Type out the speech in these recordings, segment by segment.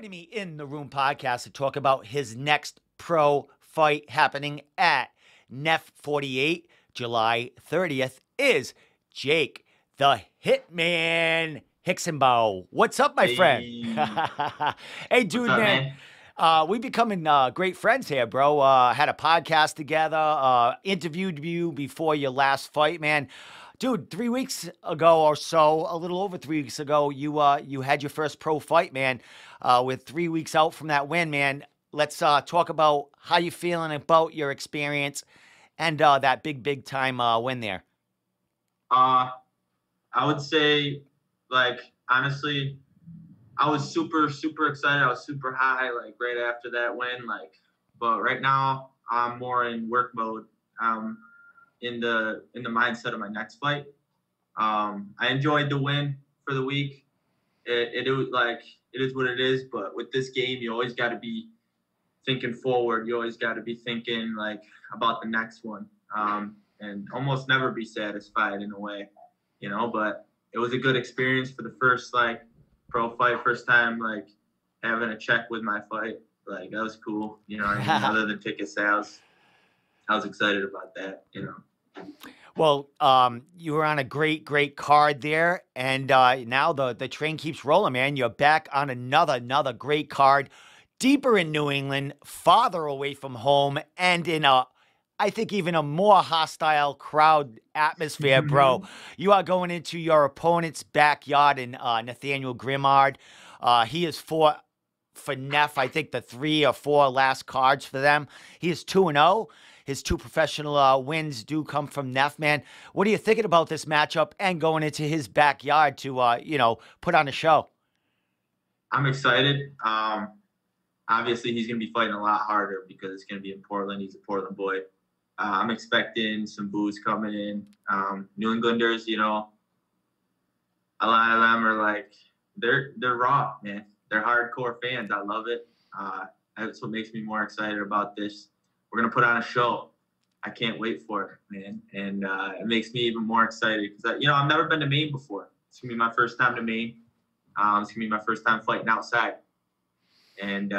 Joining me in the room podcast to talk about his next pro fight happening at NEF 48, July 30th, is Jake the Hitman Hixenbaugh. What's up, my friend? Hey, Hey, what's dude, up, man. man? We becoming great friends here, bro. Had a podcast together, interviewed you before your last fight, man. Dude, 3 weeks ago or so, a little over 3 weeks ago, you had your first pro fight, man. With 3 weeks out from that win, man. Let's talk about how you feeling about your experience and that big time win there. Uh, I would say, like, honestly, I was super excited. I was super high, like, right after that win. But right now, I'm more in work mode. In the mindset of my next fight. I enjoyed the win for the week. It was like it is what it is. But with this game, you always got to be thinking forward. You always got to be thinking like about the next one, and almost never be satisfied in a way, But it was a good experience for the first like pro fight, first time like having a check with my fight. Like that was cool, you know what I mean? Other than ticket sales, I was excited about that. Well, you were on a great card there, and now the train keeps rolling, man. You're back on another great card, deeper in New England, farther away from home, and in I think even a more hostile crowd atmosphere, bro. You are going into your opponent's backyard in Nathaniel Grimard. He has fought for NEF, I think the 3 or 4 last cards for them. He is 2-0. His 2 professional wins do come from NEF, man. What are you thinking about this matchup and going into his backyard to, put on a show? I'm excited. Obviously, he's going to be fighting a lot harder because it's going to be in Portland. He's a Portland boy. I'm expecting some boos coming in. New Englanders, a lot of them are like they're raw, man. They're hardcore fans. I love it. That's what makes me more excited about this. We're gonna put on a show. I can't wait for it, man. And it makes me even more excited because I've never been to Maine before. It's gonna be my first time to Maine. It's gonna be my first time fighting outside. And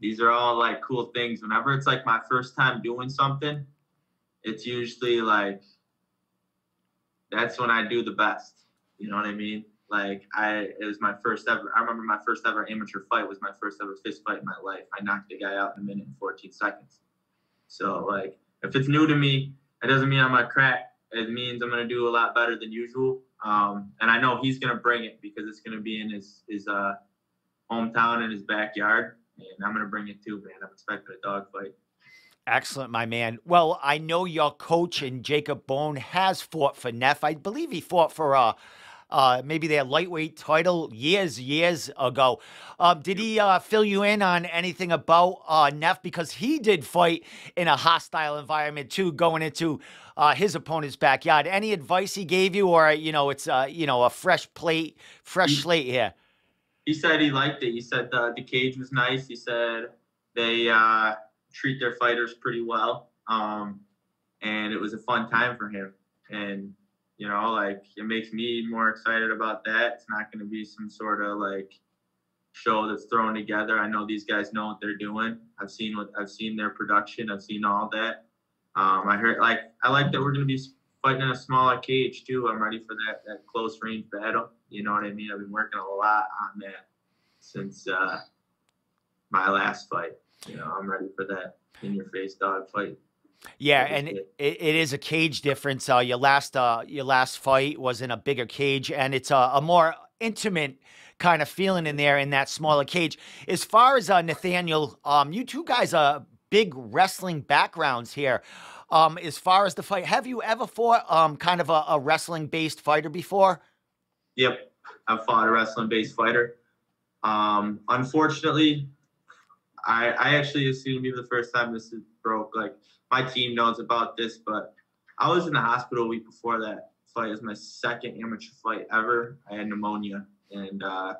these are all like cool things. Whenever it's like my first time doing something, it's usually like that's when I do the best. You know what I mean? Like it was my first ever. I remember my first ever amateur fight was my first ever fist fight in my life. I knocked a guy out in 1 minute and 14 seconds. So like, if it's new to me, it doesn't mean I'm gonna crack. It means I'm gonna do a lot better than usual. And I know he's gonna bring it because it's gonna be in his hometown in his backyard, and I'm gonna bring it too, man. I'm expecting a dog fight. Excellent, my man. Well, I know your coach and Jacob Bone has fought for NEF. I believe he fought for maybe their lightweight title years ago. Did he fill you in on anything about NEF? Because he did fight in a hostile environment too, going into his opponent's backyard. Any advice he gave you, or it's a fresh slate here? He said he liked it. He said the cage was nice. He said they treat their fighters pretty well, and it was a fun time for him. And like it makes me more excited about that. It's not going to be some sort of like show that's thrown together. I know these guys know what they're doing. I've seen their production. I've seen all that. I heard I like that we're going to be fighting in a smaller cage too. I'm ready for that close range battle. You know what I mean? I've been working a lot on that since my last fight. I'm ready for that in your face dog fight. Yeah, and it is a cage difference. Your last fight was in a bigger cage, and it's a more intimate kind of feeling in there in that smaller cage. As far as Nathaniel, you two guys are big wrestling backgrounds here. As far as the fight, have you ever fought kind of a wrestling based fighter before? Yep, I've fought a wrestling based fighter. Unfortunately, I actually it's gonna be the first time this is broke. Like my team knows about this, but I was in the hospital a week before that fight. It was my second amateur fight ever. I had pneumonia, and a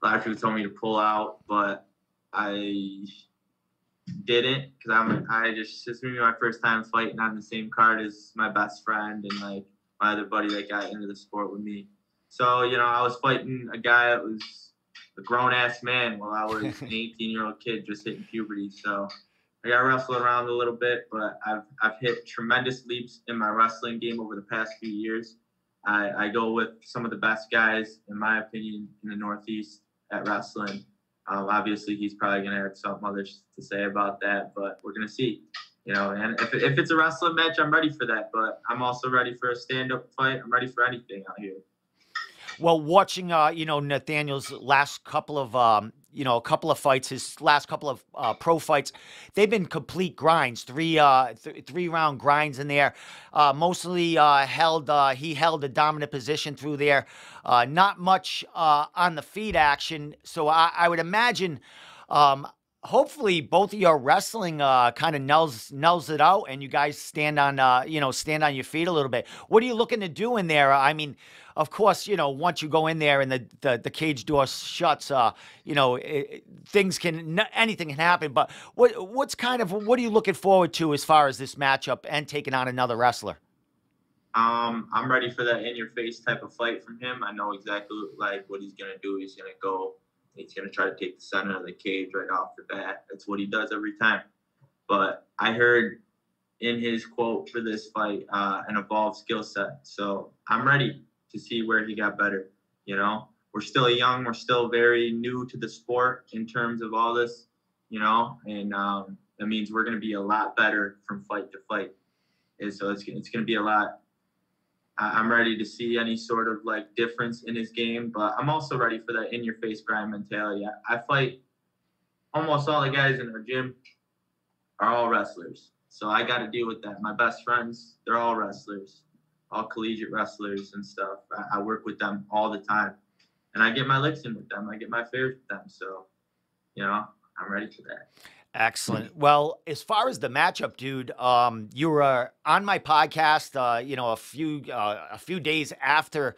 lot of people told me to pull out, but I didn't because it's gonna be my first time fighting on the same card as my best friend and like my other buddy that got into the sport with me. So I was fighting a guy that was a grown ass man while I was an 18-year-old kid just hitting puberty. So I got wrestled around a little bit, but I've hit tremendous leaps in my wrestling game over the past few years. I go with some of the best guys, in my opinion, in the Northeast at wrestling. Obviously, he's probably going to have something others to say about that, but we're going to see. You know, and if it's a wrestling match, I'm ready for that. But I'm also ready for a stand-up fight. I'm ready for anything out here. Well, watching, Nathaniel's last couple of, a couple of fights, his last couple of pro fights, they've been complete grinds, 3 round grinds in there. Mostly he held a dominant position through there. Not much on the feet action. So I would imagine, hopefully both of your wrestling kind of nulls it out, and you guys stand on your feet a little bit. What are you looking to do in there? I mean, of course, once you go in there and the cage door shuts, anything can happen. But what are you looking forward to as far as this matchup and taking on another wrestler? I'm ready for that in-your-face type of fight from him. I know exactly like what he's gonna do. He's gonna try to take the center of the cage right off the bat. That's what he does every time. But I heard in his quote for this fight, an evolved skill set. So I'm ready to see where he got better. We're still young. We're still very new to the sport in terms of all this, and that means we're going to be a lot better from fight to fight. And so it's going to be a lot. I'm ready to see any sort of like difference in his game, but I'm also ready for that in-your-face grind mentality. I fight almost all the guys in our gym are all wrestlers. So I got to deal with that. My best friends, they're all wrestlers, all collegiate wrestlers and stuff. I work with them all the time. And I get my licks in with them. I get my fares with them. So, I'm ready for that. Excellent. Well, as far as the matchup, dude, you were on my podcast, a few days after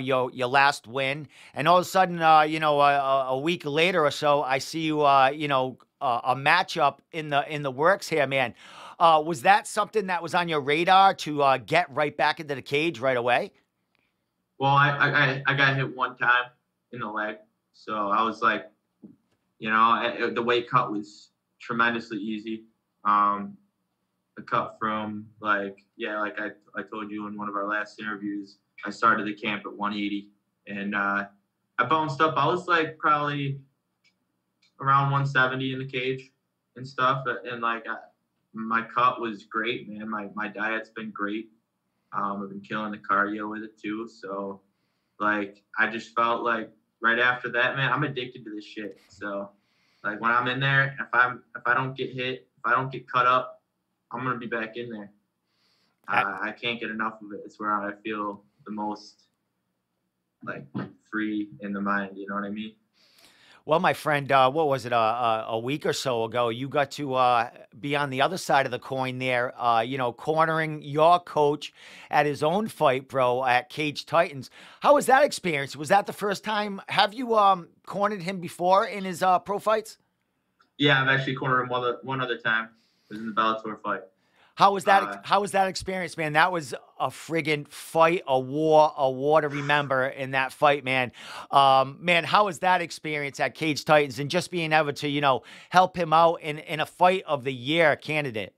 your last win, and all of a sudden, a week later or so, I see you, a matchup in the works here, man. Was that something that was on your radar to get right back into the cage right away? Well, I got hit one time in the leg, so I was like, the weight cut was tremendously easy. The cut from like I told you in one of our last interviews, I started the camp at 180, and I bounced up. I was like probably around 170 in the cage and stuff, and my cut was great, man. My diet's been great. I've been killing the cardio with it too. So like I just felt like right after that, man, I'm addicted to this shit. So like when I'm in there, if I don't get hit, if I don't get cut up, I'm gonna be back in there. I can't get enough of it. It's where I feel the most like free in the mind. You know what I mean? Well, my friend, what was it, a week or so ago, you got to be on the other side of the coin there, cornering your coach at his own fight, bro, at Cage Titans. How was that experience? Was that the first time? Have you cornered him before in his pro fights? Yeah, I've actually cornered him one other time. It was in the Bellator fight. How was that? How was that experience, man? That was a friggin' fight, a war to remember in that fight, man. Man, how was that experience at Cage Titans and just being able to, help him out in a fight of the year candidate?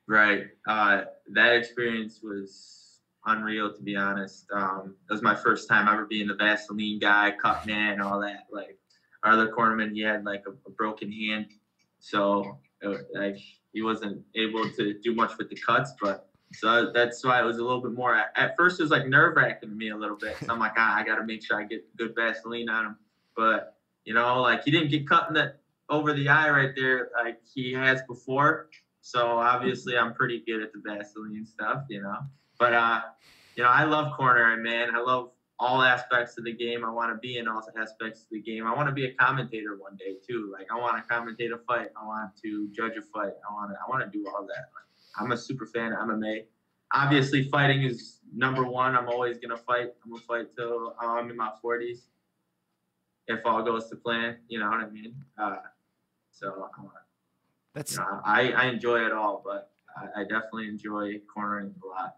Right. That experience was unreal, to be honest. It was my first time ever being the Vaseline guy, cut man, all that. Like our other cornerman, he had like a broken hand, so he wasn't able to do much with the cuts, but so that's why it was a little bit more. At first, it was like nerve-wracking to me a little bit. So I'm like, I got to make sure I get good Vaseline on him. But like he didn't get cut over the eye right there like he has before. So obviously, I'm pretty good at the Vaseline stuff, But I love cornering, man. I love all aspects of the game. I want to be in all aspects of the game. I want to be a commentator one day too. Like I want to commentate a fight. I want to judge a fight. I want to do all that. I'm a super fan of MMA. Obviously, fighting is number one. I'm always gonna fight. I'm gonna fight till I'm in my 40s, if all goes to plan. You know what I mean? I enjoy it all, but I definitely enjoy cornering a lot.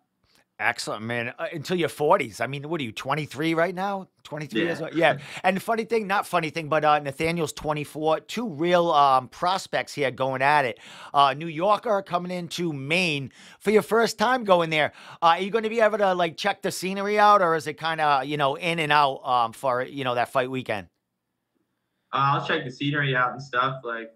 Excellent, man. Until your 40s. I mean, what are you, 23 right now? 23 years Yeah. old? Yeah. And the funny thing, not funny thing, but Nathaniel's 24. Two real prospects here going at it. New Yorker coming into Maine for your first time going there. Are you going to be able to like check the scenery out, or is it kind of, in and out for, that fight weekend? I'll check the scenery out and stuff. Like,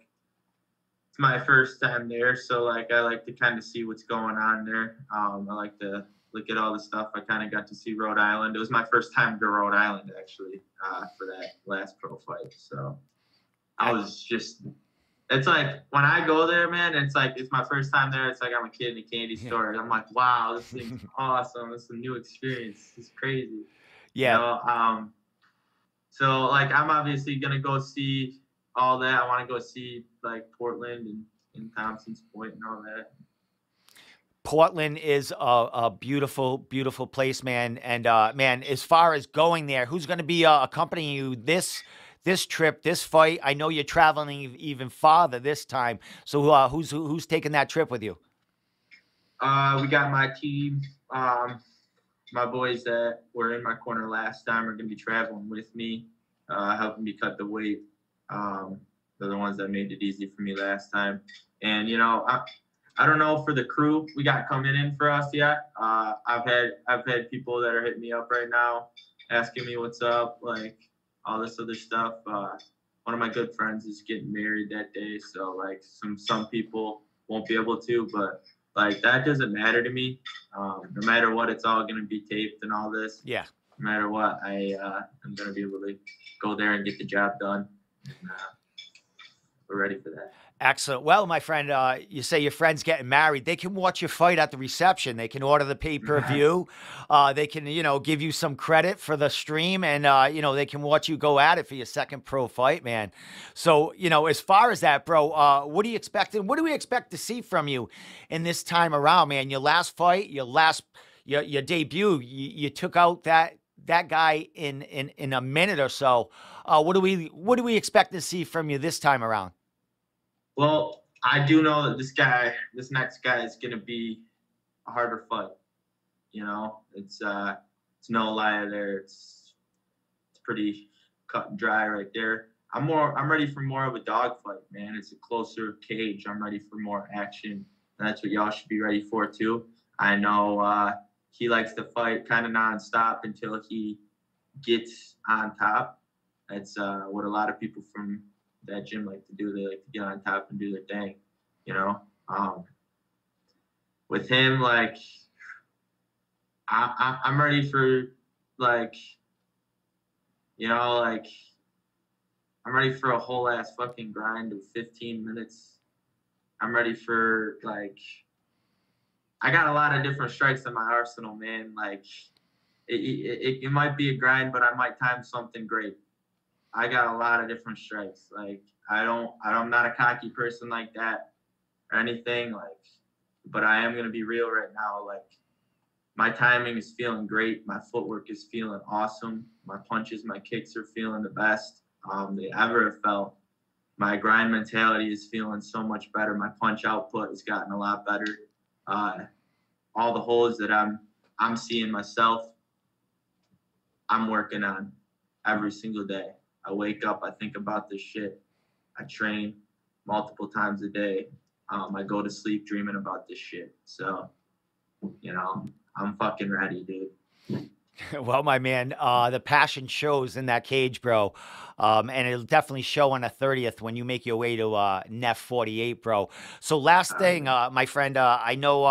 it's my first time there, so like I like to kind of see what's going on there. I like to look at all the stuff. I kind of got to see Rhode Island. It was my first time to Rhode Island actually for that last pro fight. So I was just. It's like when I go there, man. It's like it's my first time there. It's like I'm a kid in a candy store. I'm like, wow, this thing's awesome. It's a new experience. It's crazy. You Yeah. know. So like I'm obviously gonna go see all that. I want to go see like Portland and Thompson's Point and all that. Portland is a beautiful, beautiful place, man. And man, as far as going there, who's going to be accompanying you this trip, this fight? I know you're traveling even farther this time. So who's taking that trip with you? We got my team. My boys that were in my corner last time are gonna be traveling with me, helping me cut the weight. They're the ones that made it easy for me last time. And I don't know for the crew we got coming in for us yet. I've had people that are hitting me up right now, asking me what's up, like all this other stuff. One of my good friends is getting married that day, so like some people won't be able to, but like that doesn't matter to me. No matter what, it's all gonna be taped and all this. Yeah. No matter what, I'm gonna be able to go there and get the job done. And, we're ready for that. Excellent. Well, my friend, you say your friend's getting married. They can watch your fight at the reception. They can order the pay-per-view. They can, give you some credit for the stream, and they can watch you go at it for your second pro fight, man. So, as far as that, bro, what are you expecting? What do we expect to see from you in this time around, man? Your last fight, your debut, you took out that guy in a minute or so. What do we expect to see from you this time around? Well, I do know that this next guy is gonna be a harder fight. It's no lie there. It's pretty cut and dry right there. I'm ready for more of a dogfight, man. It's a closer cage. I'm ready for more action. And that's what y'all should be ready for too. I know he likes to fight kind of nonstop until he gets on top. That's what a lot of people from that gym like to do. They like to get on top and do their thing, With him, like, I'm ready for, like, I'm ready for a whole ass fucking grind of 15 minutes. I'm ready for, like, I got a lot of different strikes in my arsenal, man. Like, it might be a grind, but I might time something great. I got a lot of different strikes. Like I'm not a cocky person like that or anything. Like, but I am gonna be real right now. Like, my timing is feeling great. My footwork is feeling awesome. My punches, my kicks are feeling the best they ever have felt. My grind mentality is feeling so much better. My punch output has gotten a lot better. All the holes that I'm seeing myself, I'm working on every single day. I wake up, I think about this shit. I train multiple times a day. I go to sleep dreaming about this shit. So, I'm fucking ready, dude. Well, my man, the passion shows in that cage, bro. And it'll definitely show on the 30th when you make your way to NEF 48, bro. So last thing, my friend, I know,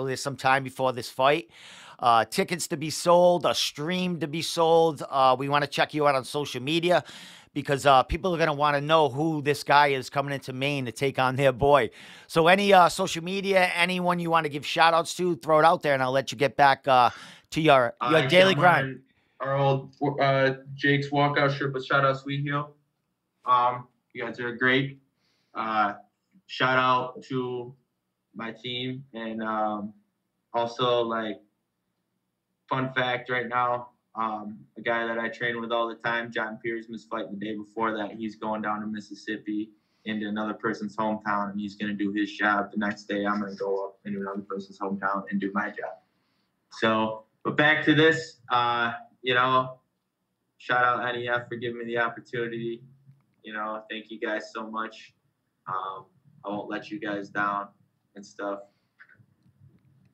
there's some time before this fight. Tickets to be sold, a stream to be sold. We want to check you out on social media because people are going to want to know who this guy is coming into Maine to take on their boy. So any social media, anyone you want to give shout outs to, throw it out there and I'll let you get back to your daily grind. Our old Jake's walkout shirt, but shout out Sweet Heel. You guys are great. Shout out to my team and also like fun fact right now, a guy that I train with all the time, John Pierce, was fighting the day before that. He's going down to Mississippi into another person's hometown, and he's going to do his job. The next day, I'm going to go up into another person's hometown and do my job. So, but back to this, you know, shout out NEF for giving me the opportunity. You know, thank you guys so much. I won't let you guys down and stuff.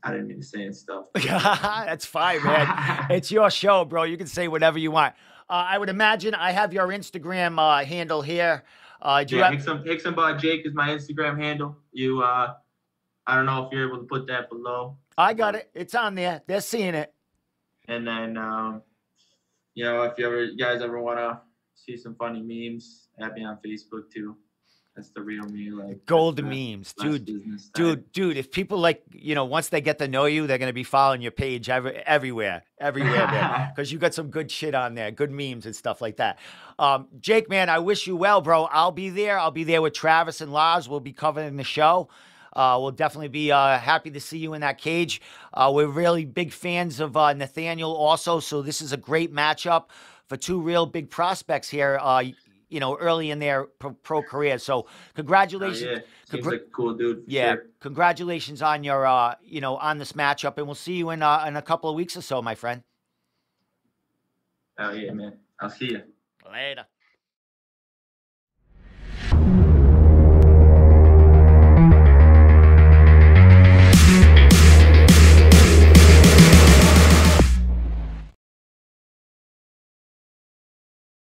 I didn't mean to say and stuff. That's fine, man. It's your show, bro. You can say whatever you want. I would imagine I have your Instagram handle here. Do you Yeah, have? Hixenbaugh Jake is my Instagram handle. You, I don't know if you're able to put that below. I got it. It's on there. They're seeing it. And then, you know, if you guys ever want to see some funny memes, add me on Facebook too. That's the real me, like Golden memes, dude. Dude. If people like, once they get to know you, they're gonna be following your page everywhere, man. Because you got some good shit on there, good memes and stuff like that. Jake, man, I wish you well, bro. I'll be there. I'll be there with Travis and Lars. We'll be covering the show. We'll definitely be happy to see you in that cage. We're really big fans of Nathaniel also, so this is a great matchup for two real big prospects here. Early in their pro career. So congratulations. Oh, yeah. Seems like a cool dude. Yeah. Sure. Congratulations on your, on this matchup. And we'll see you in a couple of weeks or so, my friend. Oh, yeah, man. I'll see you. Later.